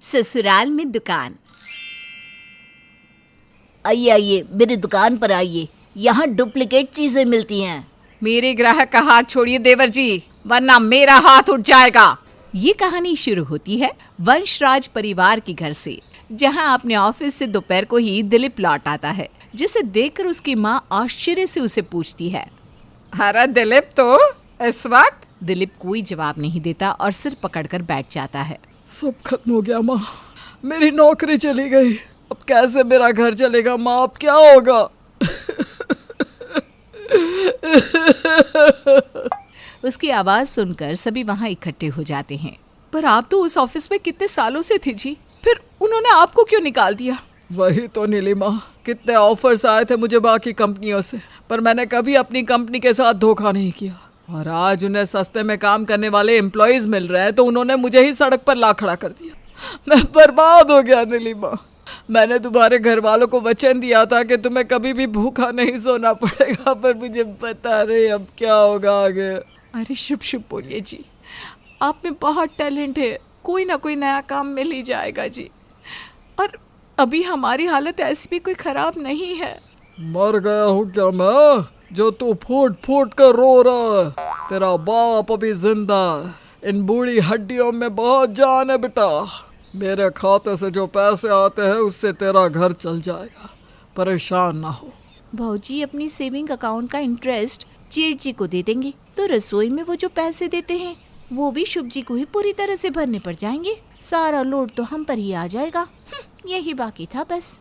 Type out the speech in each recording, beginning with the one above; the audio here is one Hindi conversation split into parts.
ससुराल में दुकान। आइए आइए, मेरी दुकान पर आइए। यहाँ डुप्लीकेट चीजें मिलती हैं। मेरे ग्राहक का हाथ छोड़िए देवर जी, वरना मेरा हाथ उठ जाएगा। ये कहानी शुरू होती है वंशराज परिवार के घर से, जहां अपने ऑफिस से दोपहर को ही दिलीप लौट आता है, जिसे देखकर उसकी माँ आश्चर्य से उसे पूछती है, अरे दिलीप, तो इस वक्त? दिलीप कोई जवाब नहीं देता और सिर पकड़कर बैठ जाता है। सब खत्म हो गया माँ, मेरी नौकरी चली गई। अब कैसे मेरा घर चलेगा माँ, अब क्या होगा? उसकी आवाज सुनकर सभी वहाँ इकट्ठे हो जाते हैं। पर आप तो उस ऑफिस में कितने सालों से थे जी, फिर उन्होंने आपको क्यों निकाल दिया? वही तो नीलिमा, कितने ऑफर्स आए थे मुझे बाकी कंपनियों से, पर मैंने कभी अपनी कंपनी के साथ धोखा नहीं किया। और आज उन्हें सस्ते में काम करने वाले एम्प्लॉयज मिल रहे हैं तो उन्होंने मुझे ही सड़क पर ला खड़ा कर दिया। मैं बर्बाद हो गया नीलिमा। मैंने तुम्हारे घर वालों को वचन दिया था कि तुम्हें कभी भी भूखा नहीं सोना पड़ेगा, पर मुझे पता नहीं अब क्या होगा आगे। अरे शुभ शुभ बोलिए जी, आप में बहुत टैलेंट है, कोई ना कोई नया काम मिल ही जाएगा जी। और अभी हमारी हालत ऐसी भी कोई खराब नहीं है। मर गया हूँ क्या मैं, जो तू फूट फूट कर रो रहा है? तेरा बाप अभी जिंदा है। इन बूढ़ी हड्डियों में बहुत जान है बेटा। मेरे खाते से जो पैसे आते हैं उससे तेरा घर चल जाएगा, परेशान ना हो। भाऊजी अपनी सेविंग अकाउंट का इंटरेस्ट जेठ जी को दे देंगे, तो रसोई में वो जो पैसे देते हैं वो भी शुभ जी को ही पूरी तरह से भरने पड़ जाएंगे। सारा लोड तो हम पर ही आ जाएगा। यही बाकी था बस।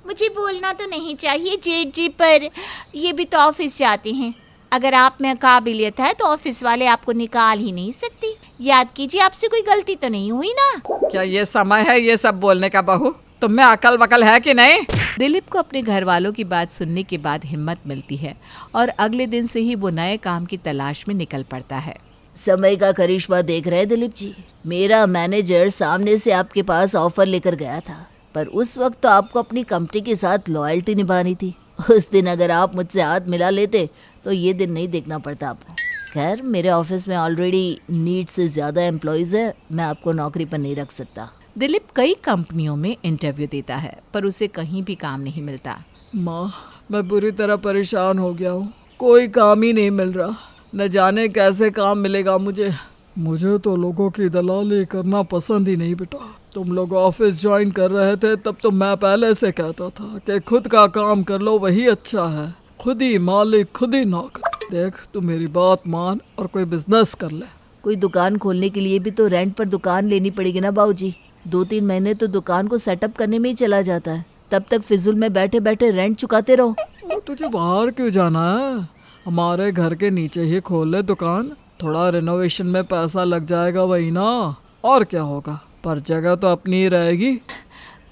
मुझे बोलना तो नहीं चाहिए जेठ जी, पर ये भी तो ऑफिस जाते हैं। अगर आप में काबिलियत है तो ऑफिस वाले आपको निकाल ही नहीं सकती। याद कीजिए, आपसे कोई गलती तो नहीं हुई ना? क्या ये समय है ये सब बोलने का बहू? तुम में अकल वकल है कि नहीं? दिलीप को अपने घर वालों की बात सुनने के बाद हिम्मत मिलती है और अगले दिन से ही वो नए काम की तलाश में निकल पड़ता है। समय का करिश्मा देख रहे हैं दिलीप जी। मेरा मैनेजर सामने से आपके पास ऑफर लेकर गया था, पर उस वक्त तो आपको अपनी कंपनी के साथ लॉयल्टी निभानी थी। उस दिन अगर आप मुझसे हाथ मिला लेते तो ये दिन नहीं देखना पड़ता आपको। खैर, मेरे ऑफिस में ऑलरेडी नीड से ज़्यादा एम्प्लॉयज़ है, मैं आपको नौकरी पर नहीं रख सकता। दिलीप कई कंपनियों में इंटरव्यू देता है, पर उसे कहीं भी काम नहीं मिलता। माँ, मैं बुरी तरह परेशान हो गया हूँ, कोई काम ही नहीं मिल रहा। न जाने कैसे काम मिलेगा मुझे। मुझे तो लोगों की दलाली करना पसंद ही नहीं बेटा। तुम लोग ऑफिस ज्वाइन कर रहे थे तब तो मैं पहले से कहता था कि खुद का काम कर लो, वही अच्छा है। खुद ही मालिक, खुद ही नौकर। देख, तू मेरी बात मान और कोई बिजनेस कर ले। कोई दुकान खोलने के लिए भी तो रेंट पर दुकान लेनी पड़ेगी ना बाबूजी। 2-3 महीने तो दुकान को सेटअप करने में ही चला जाता है, तब तक फिजूल में बैठे बैठे रेंट चुकाते रहो। तुझे बाहर क्यों जाना है? हमारे घर के नीचे ही खोल ले दुकान। थोड़ा रिनोवेशन में पैसा लग जाएगा, वही ना, और क्या होगा। पर जगह तो अपनी ही रहेगी।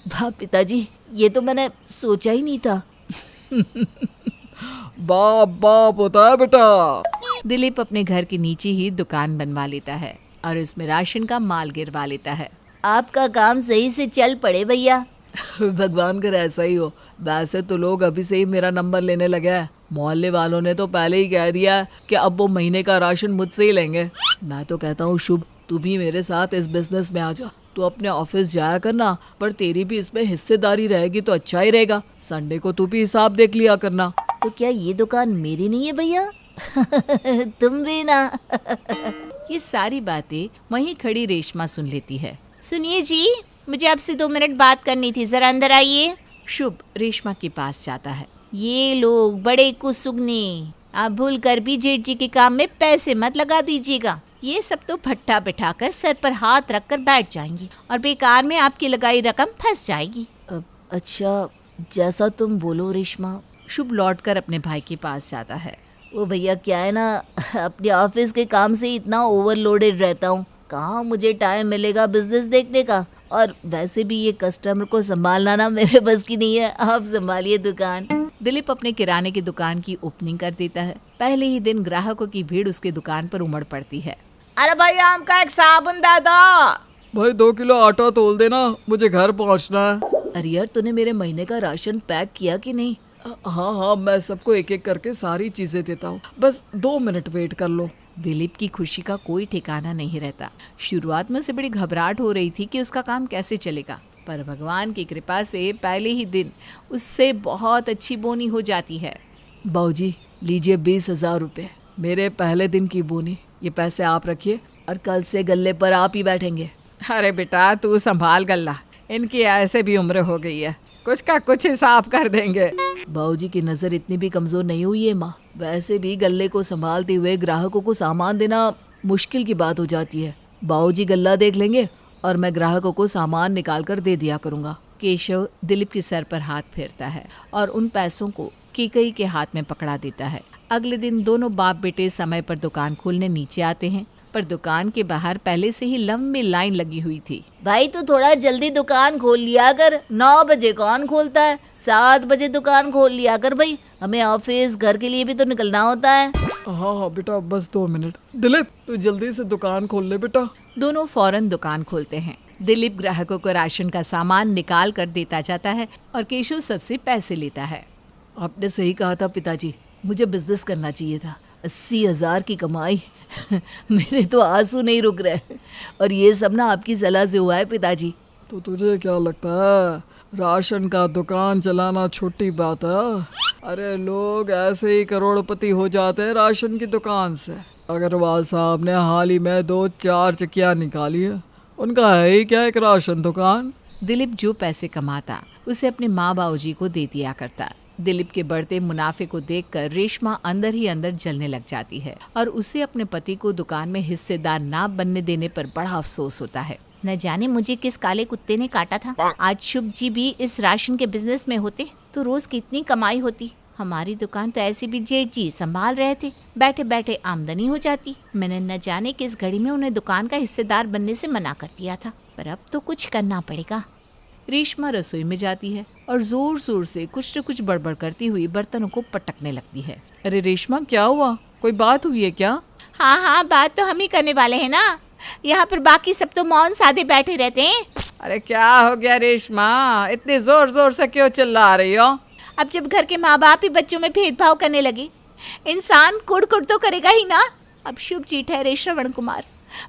वाह पिताजी, ये तो मैंने सोचा ही नहीं था। बाप बाप होता है बेटा। दिलीप अपने घर के नीचे ही दुकान बनवा लेता है और इसमें राशन का माल गिरवा लेता है। आपका काम सही से चल पड़े भैया। भगवान कर ऐसा ही हो। वैसे तो लोग अभी से ही मेरा नंबर लेने लगे हैं। मोहल्ले वालों ने तो पहले ही कह दिया कि अब वो महीने का राशन मुझसे ही लेंगे। मैं तो कहता हूँ शुभ, तू भी मेरे साथ इस बिजनेस में आ जा। तू अपने ऑफिस जाया करना, पर तेरी भी इसमें हिस्सेदारी रहेगी तो अच्छा ही रहेगा। संडे को तू भी हिसाब देख लिया करना। तो क्या ये दुकान मेरी नहीं है भैया? तुम भी ना। ये सारी बातें वहीं खड़ी रेशमा सुन लेती है। सुनिए जी, मुझे आपसे 2 मिनट बात करनी थी, जरा अंदर आइए। शुभ रेशमा के पास जाता है। ये लोग बड़े कुसुगने, आप भूल कर भी जेठ जी के काम में पैसे मत लगा दीजिएगा। ये सब तो भट्टा बिठाकर सर पर हाथ रखकर बैठ जाएंगी और बेकार में आपकी लगाई रकम फंस जाएगी। अच्छा, जैसा तुम बोलो रेशमा। शुभ लौटकर अपने भाई के पास जाता है। वो भैया, क्या है ना, अपने ऑफिस के काम से इतना ओवरलोडेड रहता हूँ, कहाँ मुझे टाइम मिलेगा बिजनेस देखने का। और वैसे भी ये कस्टमर को संभालना ना मेरे बस की नहीं है। आप संभालिए दुकान। दिलीप अपने किराने की दुकान की ओपनिंग कर देता है। पहले ही दिन ग्राहकों की भीड़ उसके दुकान पर उमड़ पड़ती है। अरे भाई, आम का एक साबुन दे दो। भाई 2 किलो आटा तोल देना, मुझे घर पहुंचना है। अरे यार, तूने मेरे महीने का राशन पैक किया कि नहीं? हाँ हाँ, मैं सबको एक एक करके सारी चीजें देता हूँ, बस 2 मिनट वेट कर लो। दिलीप की खुशी का कोई ठिकाना नहीं रहता। शुरुआत में उसे बड़ी घबराहट हो रही थी कि उसका काम कैसे चलेगा, पर भगवान की कृपा से पहले ही दिन उससे बहुत अच्छी बोनी हो जाती है। बाबूजी लीजिए 20,000 रुपये, मेरे पहले दिन की बोनी। ये पैसे आप रखिए और कल से गल्ले पर आप ही बैठेंगे। अरे बेटा तू संभाल गल्ला, इनकी ऐसे भी उम्र हो गई है, कुछ का कुछ हिसाब कर देंगे। बाबूजी की नज़र इतनी भी कमज़ोर नहीं हुई है माँ। वैसे भी गल्ले को संभालते हुए ग्राहकों को सामान देना मुश्किल की बात हो जाती है। बाबूजी गल्ला देख लेंगे और मैं ग्राहकों को सामान निकाल कर दे दिया करूँगा। केशव दिलीप के सर पर हाथ फेरता है और उन पैसों को केकई के हाथ में पकड़ा देता है। अगले दिन दोनों बाप बेटे समय पर दुकान खोलने नीचे आते हैं, पर दुकान के बाहर पहले से ही लंबी लाइन लगी हुई थी। भाई तू थोड़ा जल्दी दुकान खोल लिया कर, 9 बजे कौन खोलता है, 7 बजे दुकान खोल लिया कर भाई, हमें ऑफिस घर के लिए भी तो निकलना होता है। हाँ बेटा बस 2 मिनट। दिलीप तू जल्दी से दुकान खोल ले बेटा। दोनों फौरन दुकान खोलते हैं। दिलीप ग्राहकों को राशन का सामान निकाल कर देता जाता है और केशव सबसे पैसे लेता है। आपने सही कहा था पिताजी, मुझे बिजनेस करना चाहिए था। 80,000 की कमाई मेरे तो आंसू नहीं रुक रहे, और ये सब ना आपकी सलाह से हुआ है पिताजी। तो तुझे क्या लगता है राशन का दुकान चलाना छोटी बात है? अरे लोग ऐसे ही करोड़पति हो जाते हैं राशन की दुकान से। अग्रवाल साहब ने हाल ही में 2-4 चकिया निकाली है, उनका है ही क्या एक राशन दुकान। दिलीप जो पैसे कमाता उसे अपने माँ बाबूजी को दे दिया करता। दिलीप के बढ़ते मुनाफे को देखकर रेशमा अंदर ही अंदर जलने लग जाती है और उसे अपने पति को दुकान में हिस्सेदार ना बनने देने पर बड़ा अफसोस होता है। न जाने मुझे किस काले कुत्ते ने काटा था। आज शुभ जी भी इस राशन के बिजनेस में होते तो रोज कितनी कमाई होती। हमारी दुकान तो ऐसे भी जेठ जी संभाल रहे थे, बैठे बैठे आमदनी हो जाती। मैंने न जाने किस घड़ी में उन्हें दुकान का हिस्सेदार बनने से मना कर दिया था, पर अब तो कुछ करना पड़ेगा। रेशमा रसोई में जाती है और जोर जोर से कुछ न कुछ बड़बड़ करती हुई बर्तनों को पटकने लगती है। अरे रेशमा क्या हुआ, कोई बात हुई है क्या? हाँ बात तो हम ही करने वाले हैं ना, यहाँ पर बाकी सब तो मौन साधे बैठे रहते हैं। अरे क्या हो गया रेशमा, इतने जोर जोर से क्यों चिल्ला रही हो? अब जब घर के माँ बाप ही बच्चों में भेदभाव करने लगे, इंसान कुड़ कुड़ तो करेगा ही ना। अब शुभ जी ठहरे श्रवण कुमार,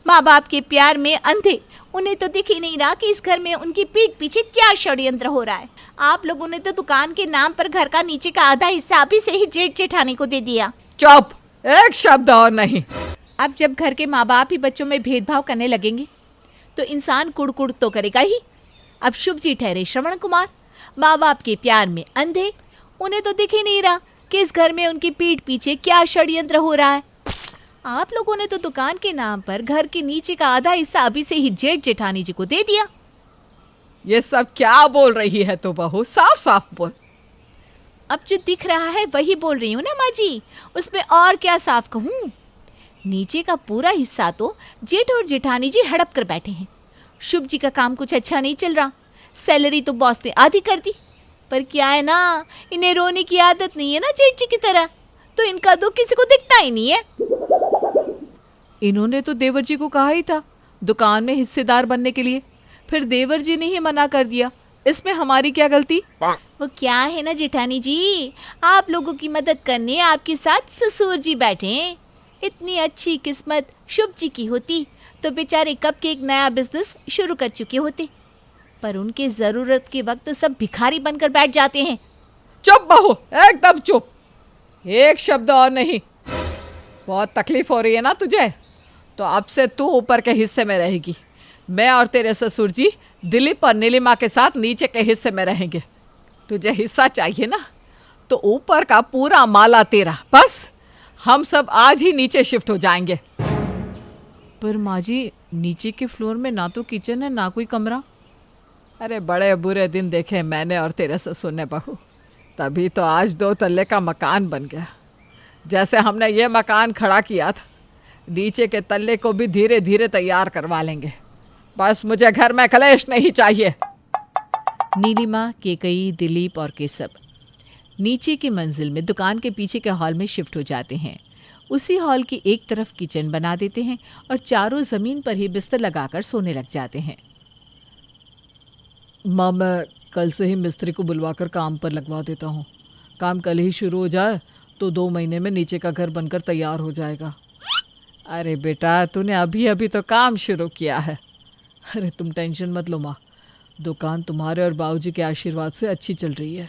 माँ बाप के प्यार में अंधे, उन्हें तो दिख ही नहीं रहा कि इस घर में उनकी पीठ पीछे क्या षड्यंत्र हो रहा है। आप लोगों ने तो दुकान के नाम पर घर का नीचे का आधा हिस्सा अभी से ही जेठ जेठानी को दे दिया। चुप, एक शब्द और नहीं। अब जब घर के माँ बाप ही बच्चों में भेदभाव करने लगेंगे तो इंसान कुड़ कुड़ तो करेगा ही। अब शुभ जी ठहरे श्रवण कुमार, माँ बाप के प्यार में अंधे, उन्हें तो दिख ही नहीं रहा कि इस घर में उनकी पीठ पीछे क्या षड्यंत्र हो रहा है। आप लोगों ने तो दुकान के नाम पर घर के नीचे का आधा हिस्सा अभी से ही जेठ जेठानी जी को दे दिया। ये सब क्या बोल रही है तो बहू, साफ साफ बोल। अब जो दिख रहा है वही बोल रही हूँ ना माँ जी, उसमें और क्या साफ कहूँ। नीचे का पूरा हिस्सा तो जेठ और जेठानी जी हड़प कर बैठे हैं। शुभ जी का काम कुछ अच्छा नहीं चल रहा, सैलरी तो बॉस ने आधी कर दी, पर क्या है ना, इन्हें रोने की आदत नहीं है ना जेठ जी की तरह, तो इनका दुख किसी को दिखता ही नहीं है। इन्होंने तो देवर जी को कहा ही था दुकान में हिस्सेदार बनने के लिए, फिर देवर जी ने ही मना कर दिया, इसमें हमारी क्या गलती? वो क्या है ना जेठानी जी, आप लोगों की मदद करने आपके साथ ससुर जी बैठे हैं। इतनी अच्छी किस्मत शुभ जी की होती तो बेचारे कब के एक नया बिजनेस शुरू कर चुके होते, पर उनके जरूरत के वक्त तो सब भिखारी बनकर बैठ जाते हैं। चुप बहू, एकदम चुप, एक शब्द और नहीं। बहुत तकलीफ हो रही है ना तुझे, तो अब से तू ऊपर के हिस्से में रहेगी, मैं और तेरे ससुर जी दिलीप और नीलिमा के साथ नीचे के हिस्से में रहेंगे। तुझे हिस्सा चाहिए ना, तो ऊपर का पूरा माला तेरा, बस हम सब आज ही नीचे शिफ्ट हो जाएंगे। पर माँ जी, नीचे के फ्लोर में ना तो किचन है ना कोई कमरा। अरे बड़े बुरे दिन देखे मैंने और तेरे ससुर ने बहू, तभी तो आज 2 तल्ले का मकान बन गया। जैसे हमने ये मकान खड़ा किया था, नीचे के तल्ले को भी धीरे धीरे तैयार करवा लेंगे। बस मुझे घर में कलेश नहीं चाहिए। नीलिमा, केकई, दिलीप और केशव नीचे की मंजिल में दुकान के पीछे के हॉल में शिफ्ट हो जाते हैं। उसी हॉल की एक तरफ किचन बना देते हैं और चारों जमीन पर ही बिस्तर लगाकर सोने लग जाते हैं। माँ, मैं कल से ही मिस्त्री को बुलवाकर काम पर लगवा देता हूँ। काम कल ही शुरू हो जाए तो 2 महीने में नीचे का घर बनकर तैयार हो जाएगा। अरे बेटा, तूने अभी अभी तो काम शुरू किया है। अरे तुम टेंशन मत लो माँ, दुकान तुम्हारे और बाबूजी के आशीर्वाद से अच्छी चल रही है।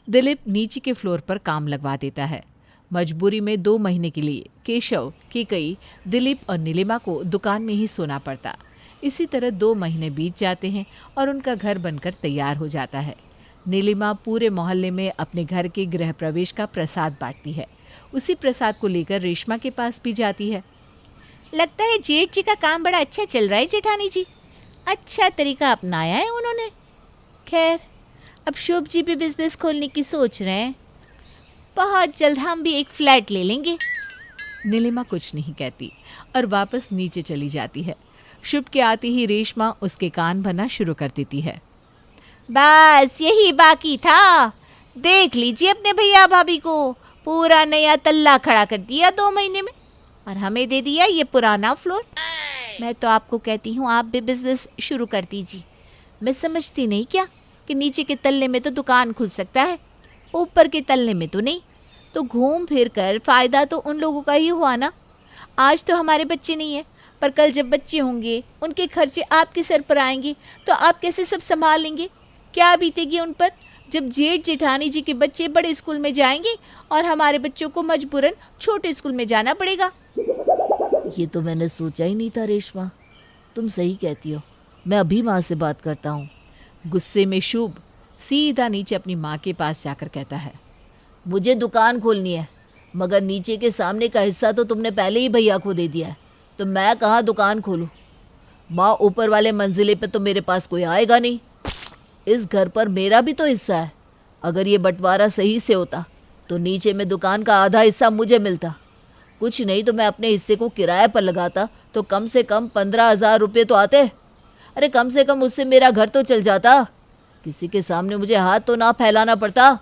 दिलीप नीचे के फ्लोर पर काम लगवा देता है। मजबूरी में 2 महीने के लिए केशव, केकई, दिलीप और नीलिमा को दुकान में ही सोना पड़ता। इसी तरह 2 महीने बीत जाते हैं और उनका घर बनकर तैयार हो जाता है। नीलिमा पूरे मोहल्ले में अपने घर के गृह प्रवेश का प्रसाद बांटती है। उसी प्रसाद को लेकर रेशमा के पास भी जाती है। लगता है जेठ जी का काम बड़ा अच्छा चल रहा है जेठानी जी। अच्छा तरीका अपनाया है उन्होंने। खैर, अब शुभ जी भी बिजनेस खोलने की सोच रहे हैं। बहुत जल्द हम भी एक फ्लैट ले लेंगे। नीलिमा कुछ नहीं कहती और वापस नीचे चली जाती है। शुभ के आते ही रेशमा उसके कान भरना शुरू कर देती है। बस यही बाकी था। देख लीजिए अपने भैया भाभी को, पूरा नया तल्ला खड़ा कर दिया 2 महीने में, और हमें दे दिया ये पुराना फ्लोर। मैं तो आपको कहती हूँ आप भी बिजनेस शुरू कर दीजिए। मैं समझती नहीं क्या कि नीचे के तल्ले में तो दुकान खुल सकता है, ऊपर के तल्ले में तो नहीं। तो घूम फिर कर फ़ायदा तो उन लोगों का ही हुआ ना। आज तो हमारे बच्चे नहीं है, पर कल जब बच्चे होंगे उनके खर्चे आपके सर पर आएंगे तो आप कैसे सब संभाल लेंगे? क्या बीतेगी उन पर जब जेठ जेठानी जी के बच्चे बड़े स्कूल में जाएंगे और हमारे बच्चों को मजबूरन छोटे स्कूल में जाना पड़ेगा। ये तो मैंने सोचा ही नहीं था रेशमा, तुम सही कहती हो। मैं अभी माँ से बात करता हूँ। गुस्से में शुभ सीधा नीचे अपनी माँ के पास जाकर कहता है, मुझे दुकान खोलनी है, मगर नीचे के सामने का हिस्सा तो तुमने पहले ही भैया को दे दिया है, तो मैं कहाँ दुकान खोलूँ? माँ, ऊपर वाले मंजिले पे तो मेरे पास कोई आएगा नहीं। इस घर पर मेरा भी तो हिस्सा है। अगर ये बंटवारा सही से होता तो नीचे में दुकान का आधा हिस्सा मुझे मिलता। कुछ नहीं तो मैं अपने हिस्से को किराए पर लगाता तो कम से कम 15,000 रुपये तो आते। अरे कम से कम उससे मेरा घर तो चल जाता। किसी के सामने मुझे हाथ तो ना फैलाना पड़ता।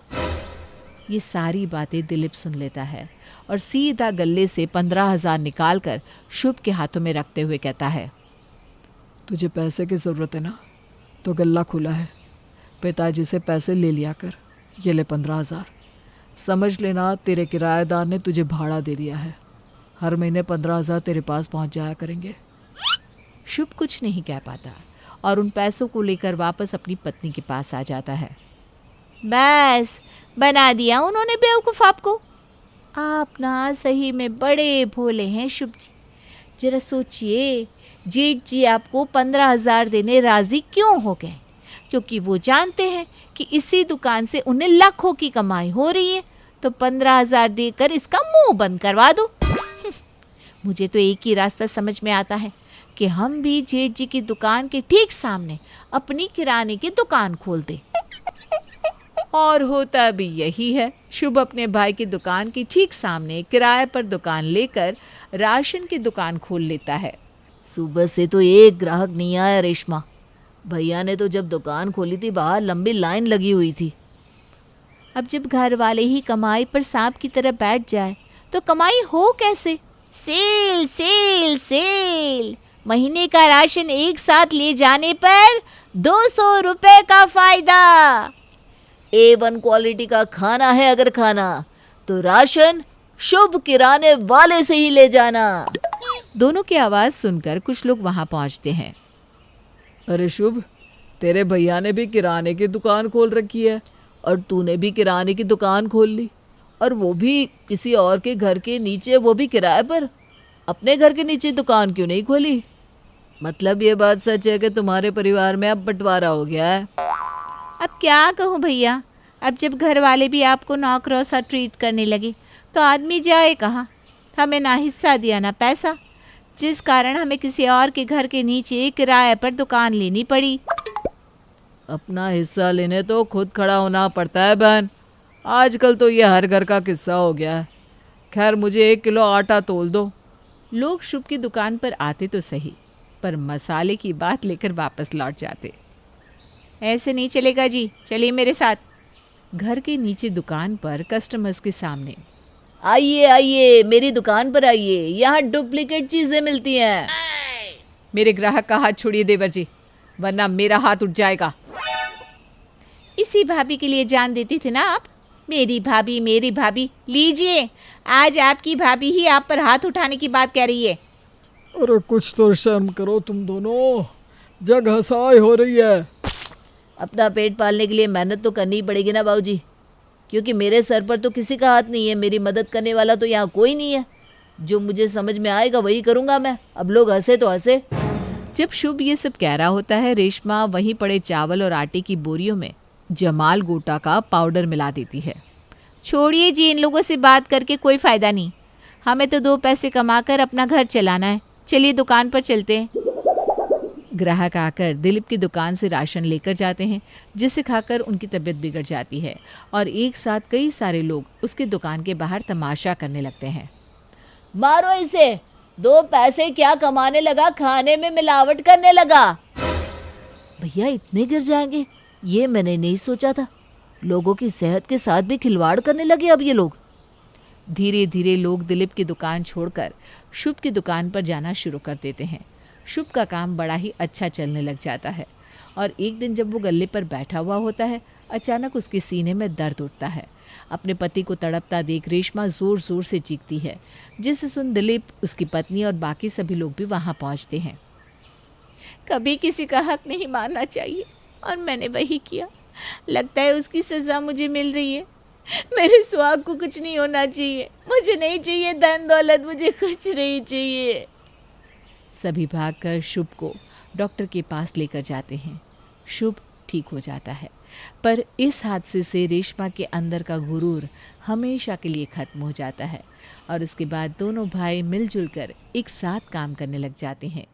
ये सारी बातें दिलीप सुन लेता है और सीधा गले से 15,000 निकालकर शुभ के हाथों में रखते हुए कहता है, तुझे पैसे की ज़रूरत है ना, तो गल्ला खुला है, पिताजी से पैसे ले लिया कर। ये ले 15,000। समझ लेना तेरे किराएदार ने तुझे भाड़ा दे दिया है। हर महीने 15,000 तेरे पास पहुंच जाया करेंगे। शुभ कुछ नहीं कह पाता और उन पैसों को लेकर वापस अपनी पत्नी के पास आ जाता है। बस बना दिया उन्होंने बेवकूफ़ आपको। आप ना सही में बड़े भोले हैं शुभ जी। जरा सोचिए, जेठ जी आपको 15,000 देने राजी क्यों हो गए? क्योंकि वो जानते हैं कि इसी दुकान से उन्हें लाखों की कमाई हो रही है, तो 15,000 देकर इसका मुंह बंद करवा दो। मुझे तो एक ही रास्ता समझ में आता है कि हम भी जेठ जी की दुकान के ठीक सामने अपनी किराने की दुकान खोल दें। और होता भी यही है। शुभ अपने भाई की दुकान के ठीक सामने किराए पर दुकान लेकर राशन की दुकान खोल लेता है। सुबह से तो एक ग्राहक नहीं आया रेशमा। भैया ने तो जब दुकान खोली थी बाहर लंबी लाइन लगी हुई थी। अब जब घर वाले ही कमाई पर सांप की तरह बैठ जाए तो कमाई हो कैसे? सेल सेल सेल, महीने का राशन एक साथ ले जाने पर 200 रुपए का फायदा। A1 क्वालिटी का खाना है अगर खाना, तो राशन शुभ किराने वाले से ही ले जाना। दोनों की आवाज़ सुनकर कुछ लोग वहां पहुंचते हैं। अरे शुभ, तेरे भैया ने भी किराने की दुकान खोल रखी है और तूने भी किराने की दुकान खोल ली, और वो भी किसी और के घर के नीचे, वो भी किराए पर। अपने घर के नीचे दुकान क्यों नहीं खोली? मतलब ये बात सच है कि तुम्हारे परिवार में अब बंटवारा हो गया है। अब क्या कहूँ भैया, अब जब घर वाले भी आपको नौकरों सा ट्रीट करने लगे तो आदमी जाए कहाँ? हमें ना हिस्सा दिया ना पैसा, जिस कारण हमें किसी और के घर के नीचे किराए पर दुकान लेनी पड़ी। अपना हिस्सा लेने तो खुद खड़ा होना पड़ता है बहन। आजकल तो ये हर घर का किस्सा हो गया है। खैर, मुझे 1 किलो आटा तोल दो। लोग शुभ की दुकान पर आते तो सही, पर मसाले की बात लेकर वापस लौट जाते। ऐसे नहीं चलेगा जी, चलिए मेरे साथ। घर के नीचे दुकान पर कस्टमर्स के सामने, आइए आइए मेरी दुकान पर आइए, यहाँ डुप्लीकेट चीजें मिलती हैं। मेरे ग्राहक का हाथ छोड़िए देवर जी, वरना मेरा हाथ उठ जाएगा। इसी भाभी के लिए जान देती थी ना आप? मेरी भाभी लीजिए, आज आपकी भाभी ही आप पर हाथ उठाने की बात कह रही है। अरे कुछ तो शर्म करो तुम दोनों, जग हंसाई हो रही है। अपना पेट पालने के लिए मेहनत तो करनी ही पड़ेगी ना बाबूजी, क्योंकि मेरे सर पर तो किसी का हाथ नहीं है। मेरी मदद करने वाला तो यहाँ कोई नहीं है। जो मुझे समझ में आएगा वही करूँगा मैं। अब लोग हंसे तो हंसे। जब शुभ ये सब कह रहा होता है, रेशमा वहीं पड़े चावल और आटे की बोरियों में जमाल गोटा का पाउडर मिला देती है। छोड़िए जी, इन लोगों से बात करके कोई फायदा नहीं। हमें तो 2 पैसे कमाकर अपना घर चलाना है। चलिए दुकान पर चलते हैं। ग्राहक आकर दिलीप की दुकान से राशन लेकर जाते हैं, जिसे खाकर उनकी तबीयत बिगड़ जाती है और एक साथ कई सारे लोग उसकी दुकान के बाहर तमाशा करने लगते हैं। मारो इसे, 2 पैसे क्या कमाने लगा, खाने में मिलावट करने लगा। भैया इतने गिर जाएंगे, ये मैंने नहीं सोचा था। लोगों की सेहत के साथ भी खिलवाड़ करने लगे अब ये लोग। धीरे धीरे लोग दिलीप की दुकान छोड़कर शुभ की दुकान पर जाना शुरू कर देते हैं। शुभ का काम बड़ा ही अच्छा चलने लग जाता है और एक दिन जब वो गल्ले पर बैठा हुआ होता है, अचानक उसके सीने में दर्द उठता है। अपने पति को तड़पता देख रेशमा जोर जोर से चीखती है, जिसे सुन दिलीप, उसकी पत्नी और बाकी सभी लोग भी वहां पहुंचते हैं। कभी किसी का हक नहीं मानना चाहिए और मैंने वही किया। लगता है उसकी सजा मुझे मिल रही है। मेरे सुहाग को कुछ नहीं होना चाहिए। मुझे नहीं चाहिए धन दौलत, मुझे कुछ नहीं चाहिए। सभी भागकर शुभ को डॉक्टर के पास लेकर जाते हैं। शुभ ठीक हो जाता है, पर इस हादसे से रेशमा के अंदर का गुरूर हमेशा के लिए खत्म हो जाता है और उसके बाद दोनों भाई मिलजुल कर एक साथ काम करने लग जाते हैं।